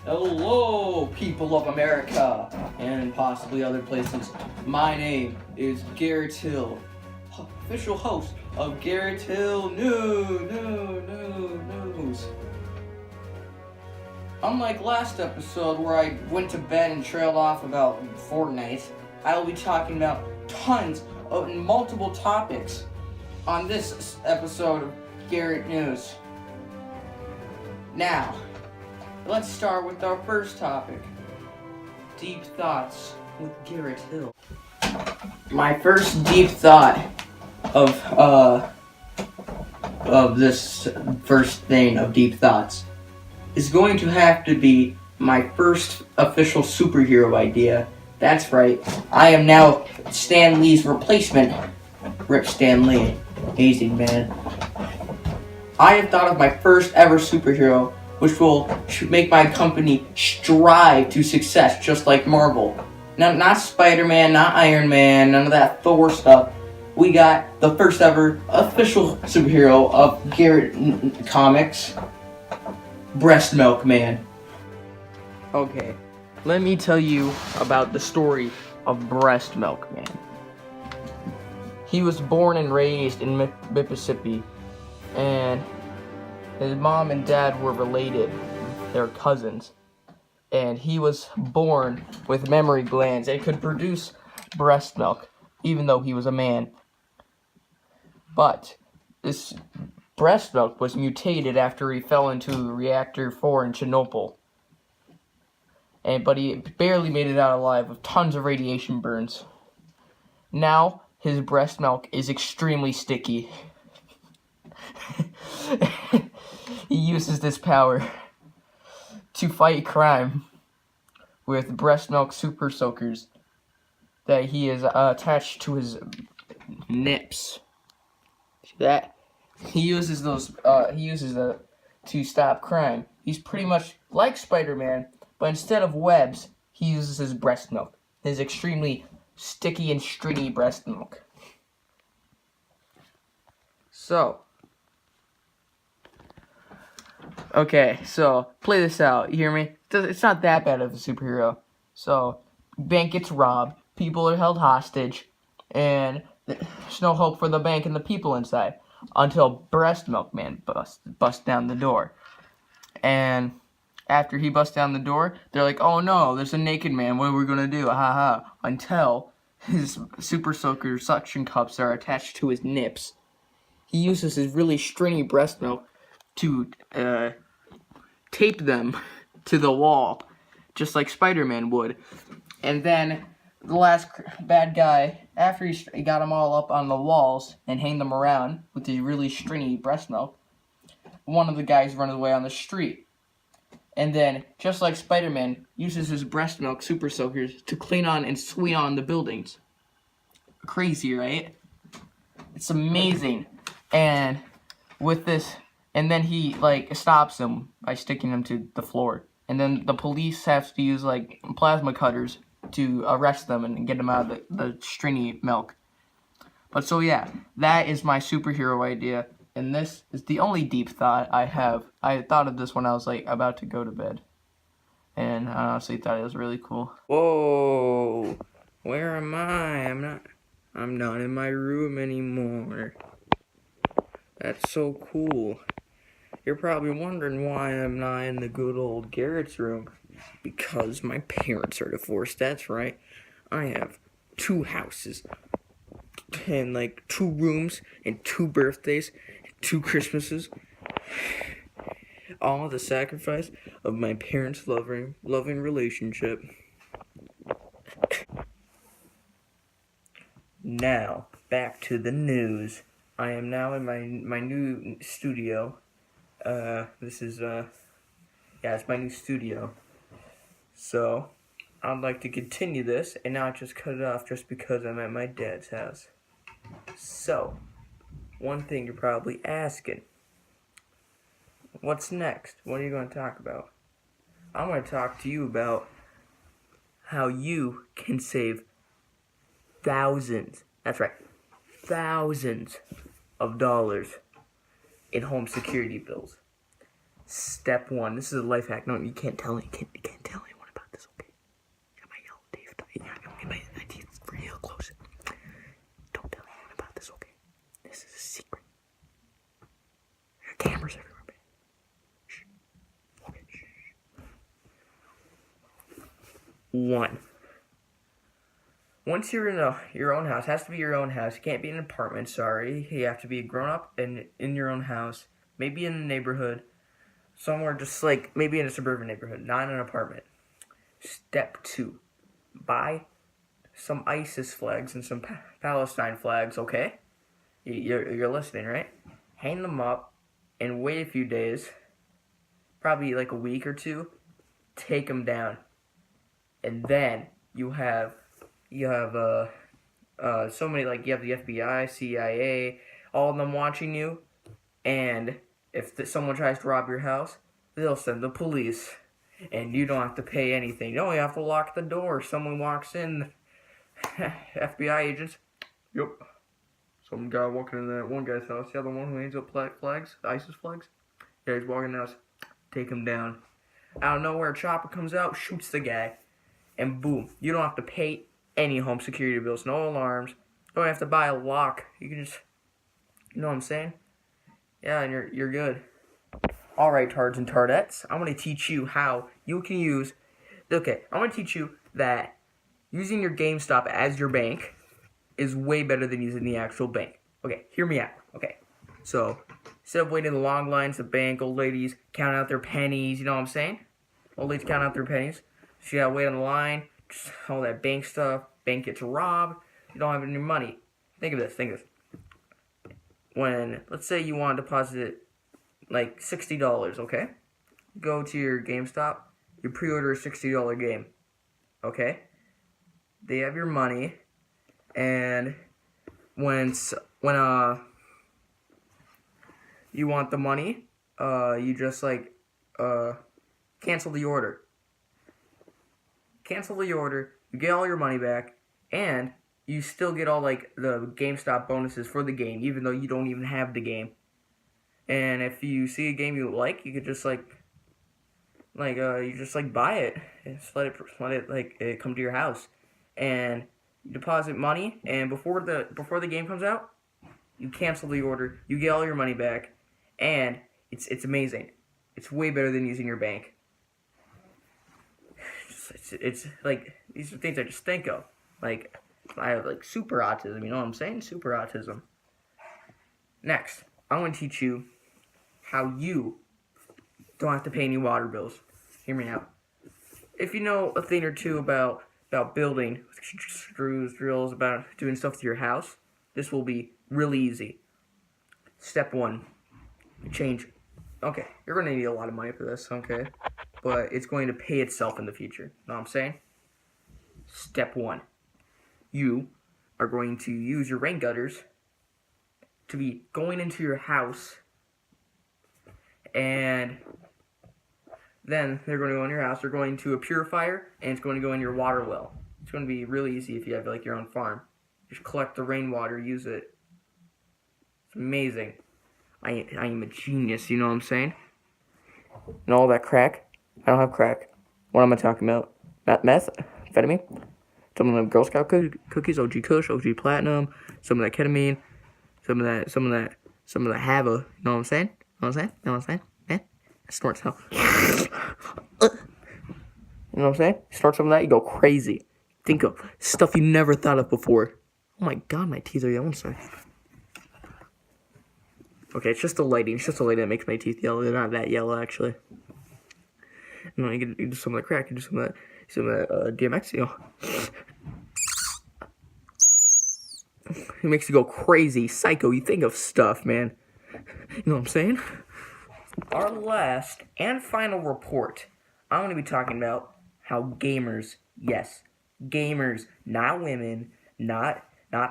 Hello, people of America, and possibly other places. My name is Garrett Hill, official host of Garrett Hill News. Unlike last episode where I went to bed and trailed off about Fortnite, I will be talking about tons of multiple topics on this episode of Garrett News. Now, let's start with our first topic, deep thoughts with Garrett Hill. My first deep thought of this first thing of deep thoughts is going to have to be my first official superhero idea. That's right, I am now Stan Lee's replacement. Rip Stan Lee, amazing man. I have thought of my first ever superhero, which will make my company strive to success, just like Marvel. Now, not Spider-Man, not Iron Man, none of that Thor stuff. We got the first ever official superhero of Garrett Comics, Breast Milk Man. Okay, let me tell you about the story of Breast Milk Man. He was born and raised in Mississippi, and his mom and dad were related. They're cousins. And he was born with mammary glands and could produce breast milk, even though he was a man. But this breast milk was mutated after he fell into Reactor 4 in Chernobyl. But he barely made it out alive with tons of radiation burns. Now, his breast milk is extremely sticky. He uses this power to fight crime with breast milk super soakers that he is attached to his nips. See that? He uses those. To stop crime. He's pretty much like Spider-Man, but instead of webs, he uses his breast milk. His extremely sticky and stringy breast milk. So. Okay, so play this out. You hear me? It's not that bad of a superhero. So, bank gets robbed, people are held hostage, and there's no hope for the bank and the people inside until Breast Milk Man busts down the door. And after he busts down the door, they're like, "Oh no, there's a naked man. What are we gonna do? Ha ha!" Until his super soaker suction cups are attached to his nips. He uses his really stringy breast milk to tape them to the wall, just like Spider-Man would. And then the last bad guy, after he got them all up on the walls and hang them around with the really stringy breast milk, one of the guys runs away on the street. And then, just like Spider-Man, uses his breast milk super soakers to clean on and sweep on the buildings. Crazy, right? It's amazing. And with this, and then he stops him by sticking him to the floor. And then the police have to use plasma cutters to arrest them and get them out of the stringy milk. But so yeah, that is my superhero idea. And this is the only deep thought I have. I thought of this when I was about to go to bed. And I honestly thought it was really cool. Whoa, where am I? I'm not in my room anymore. That's so cool. You're probably wondering why I'm not in the good old Garrett's room. Because my parents are divorced, that's right. I have 2 houses. And 2 rooms, and 2 birthdays, and 2 Christmases. All the sacrifice of my parents' loving relationship. Now, back to the news. I am now in my new studio. It's my new studio. So, I'd like to continue this and not just cut it off just because I'm at my dad's house. So, one thing you're probably asking, what's next? What are you going to talk about? I'm going to talk to you about how you can save thousands, that's right, thousands of dollars in home security bills. Step one. This is a life hack. No, you can't tell. You can't tell anyone about this. Okay. Got my yellow teeth. Yeah, I got my teeth real close. Don't tell anyone about this. Okay. This is a secret. There are cameras everywhere. Man. Shh. Okay. Shh. One. Once you're in your own house, it has to be your own house. You can't be in an apartment, sorry. You have to be grown up and in your own house. Maybe in a neighborhood. Somewhere just like, maybe in a suburban neighborhood, not in an apartment. Step 2. Buy some ISIS flags and some Palestine flags, okay? You're listening, right? Hang them up and wait a few days. Probably like a week or two. Take them down. And then you have so many, like, you have the FBI, CIA, all of them watching you, and if someone tries to rob your house, they'll send the police, and you don't have to pay anything. You only have to lock the door. Someone walks in, FBI agents, yep, some guy walking in that one guy's house, the other one who hangs up flags, ISIS flags, yeah, he's walking in the house, take him down. Out of nowhere, a chopper comes out, shoots the guy, and boom, you don't have to pay any home security bills, no alarms. You don't have to buy a lock. You can just, you know what I'm saying? Yeah, and you're good. All right, tards and tardettes, I'm going to teach you how you can use, okay, I'm going to teach you that using your GameStop as your bank is way better than using the actual bank. Okay, hear me out. Okay, so instead of waiting in the long lines at the bank, old ladies counting out their pennies, you know what I'm saying? Old ladies counting out their pennies. So you got to wait on the line. All that bank stuff, bank gets robbed, you don't have any money. Think of this. When, let's say you want to deposit like $60, okay? Go to your GameStop, you pre-order a $60 game, okay? They have your money, and when you want the money, you just cancel the order. Cancel the order, you get all your money back, and you still get all like the GameStop bonuses for the game, even though you don't even have the game. And if you see a game you like, you could just buy it. And just let it come to your house, and you deposit money. And before the game comes out, you cancel the order. You get all your money back, and it's amazing. It's way better than using your bank. It's like, these are things I just think of. Like, I have like super autism, you know what I'm saying? Super autism. Next, I'm going to teach you how you don't have to pay any water bills. Hear me out. If you know a thing or two about building, screws, drills, about doing stuff to your house, this will be really easy. Step 1, change. Okay, you're going to need a lot of money for this, okay? But it's going to pay itself in the future. Know what I'm saying? Step 1. You are going to use your rain gutters to be going into your house, and then they're going to go in your house. They're going to a purifier, and it's going to go in your water well. It's going to be really easy if you have like your own farm. Just collect the rainwater, use it. It's amazing. I am a genius, you know what I'm saying? And all that crack. I don't have crack. What am I talking about? Not meth? Amphetamine? Some of them Girl Scout cookies, OG Kush, OG Platinum, some of that ketamine, some of that Hava. You know what I'm saying? Man, snorts hell. You know what I'm saying? Snort some of that, you go crazy. Think of stuff you never thought of before. Oh my god, my teeth are yellow. Sorry. Okay, it's just the lighting. It's just the lighting that makes my teeth yellow. They're not that yellow, actually. No, you do some of the crack. You do some of that DMX, you know. It makes you go crazy, psycho. You think of stuff, man. You know what I'm saying? Our last and final report. I'm going to be talking about how gamers, yes, gamers, not women, not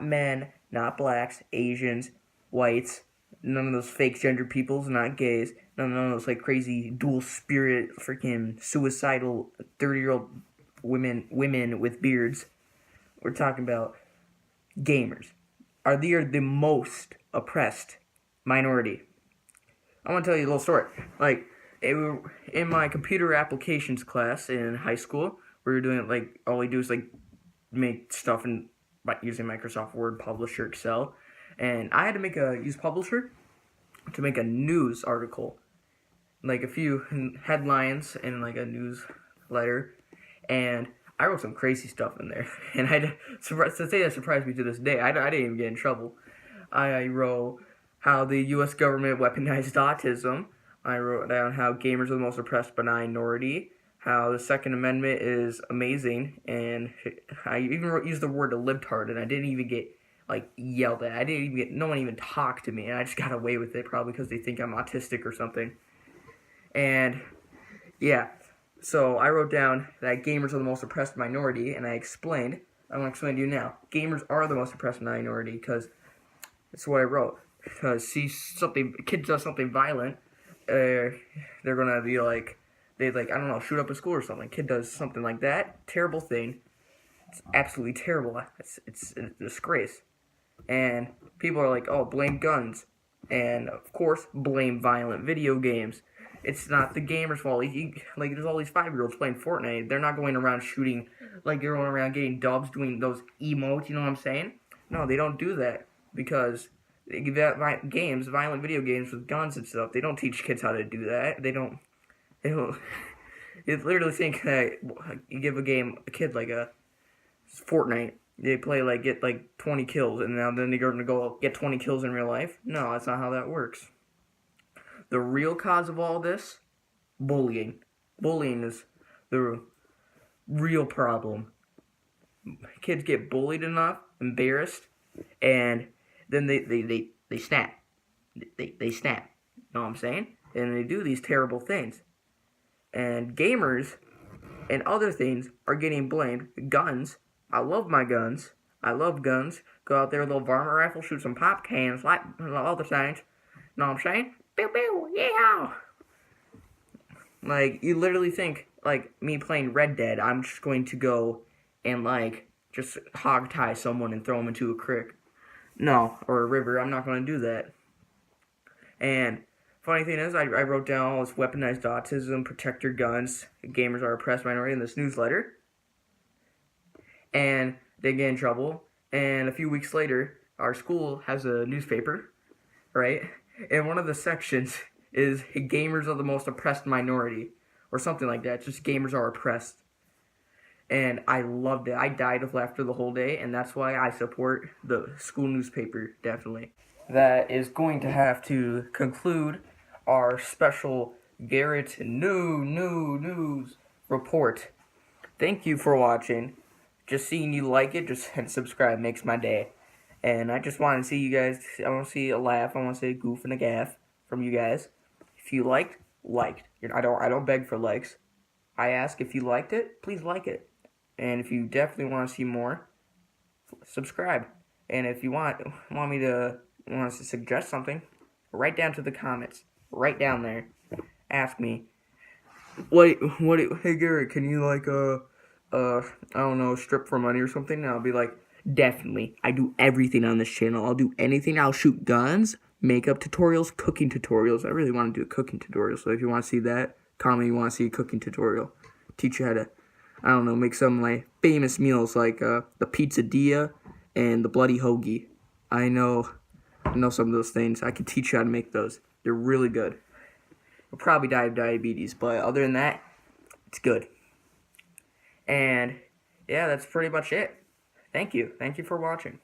men, not blacks, Asians, whites, none of those fake gender peoples, not gays, none of those like crazy dual spirit, freaking suicidal 30-year-old women with beards. We're talking about gamers. They are the most oppressed minority. I want to tell you a little story. Like, In my computer applications class in high school, we were doing like all we do is like make stuff in by using Microsoft Word, Publisher, Excel, and I had to use Publisher to make a news article, like a few headlines in like a newsletter, and I wrote some crazy stuff in there, and to say that surprised me to this day. I didn't even get in trouble. I wrote how the U.S. government weaponized autism. I wrote down how gamers are the most oppressed minority, how the Second Amendment is amazing, and I even used the word libtard, and I didn't even get like yelled at. No one even talked to me, and I just got away with it, probably because they think I'm autistic or something. And yeah, so I wrote down that gamers are the most oppressed minority, and I want to explain to you now. Gamers are the most oppressed minority because that's what I wrote. Because kid does something violent, they're gonna be like, I don't know, shoot up a school or something. Kid does something like that, terrible thing. It's absolutely terrible. It's a disgrace. And people are like, oh, blame guns. And, of course, blame violent video games. It's not the gamer's fault. There's all these 5-year-olds playing Fortnite. They're not going around shooting, they're going around getting dubs, doing those emotes, you know what I'm saying? No, they don't do that. Because violent video games with guns and stuff, they don't teach kids how to do that. They don't you literally think that you give a kid like a Fortnite, they play get 20 kills, and then they're going to go get 20 kills in real life. No, that's not how that works. The real cause of all this, bullying. Bullying is the real problem. Kids get bullied enough, embarrassed, and then they snap. They snap. You know what I'm saying? And they do these terrible things. And gamers and other things are getting blamed. Guns. I love my guns. I love guns. Go out there with a little varmint rifle, shoot some pop cans, like all the times. Know what I'm saying? Pew pew, yeah! You literally think, me playing Red Dead, I'm just going to go and, just hog tie someone and throw them into a creek. No, or a river. I'm not going to do that. And funny thing is, I wrote down all this weaponized autism, protect your guns, gamers are oppressed minority in this newsletter. And they get in trouble. And a few weeks later, our school has a newspaper, right? And one of the sections is gamers are the most oppressed minority, or something like that. Just gamers are oppressed. And I loved it. I died of laughter the whole day, and that's why I support the school newspaper, definitely. That is going to have to conclude our special Garrett news report. Thank you for watching. Just seeing you like it, just hit subscribe makes my day. And I just want to see you guys, I want to see a laugh, I want to see a goof and a gaff from you guys. If you liked. I don't beg for likes. I ask if you liked it, please like it. And if you definitely want to see more, subscribe. And if you want us to suggest something, write down to the comments. Right down there. Ask me. Hey Garrett, can you I don't know, strip for money or something? And I'll be like, definitely. I do everything on this channel. I'll do anything. I'll shoot guns, makeup tutorials, cooking tutorials. I really want to do a cooking tutorial. So if you want to see that, comment you want to see a cooking tutorial. Teach you how to, I don't know, make some of my famous meals like the pizzadilla and the bloody hoagie. I know some of those things. I can teach you how to make those. They're really good. You'll probably die of diabetes, but other than that, it's good. And yeah, that's pretty much it. Thank you. Thank you for watching.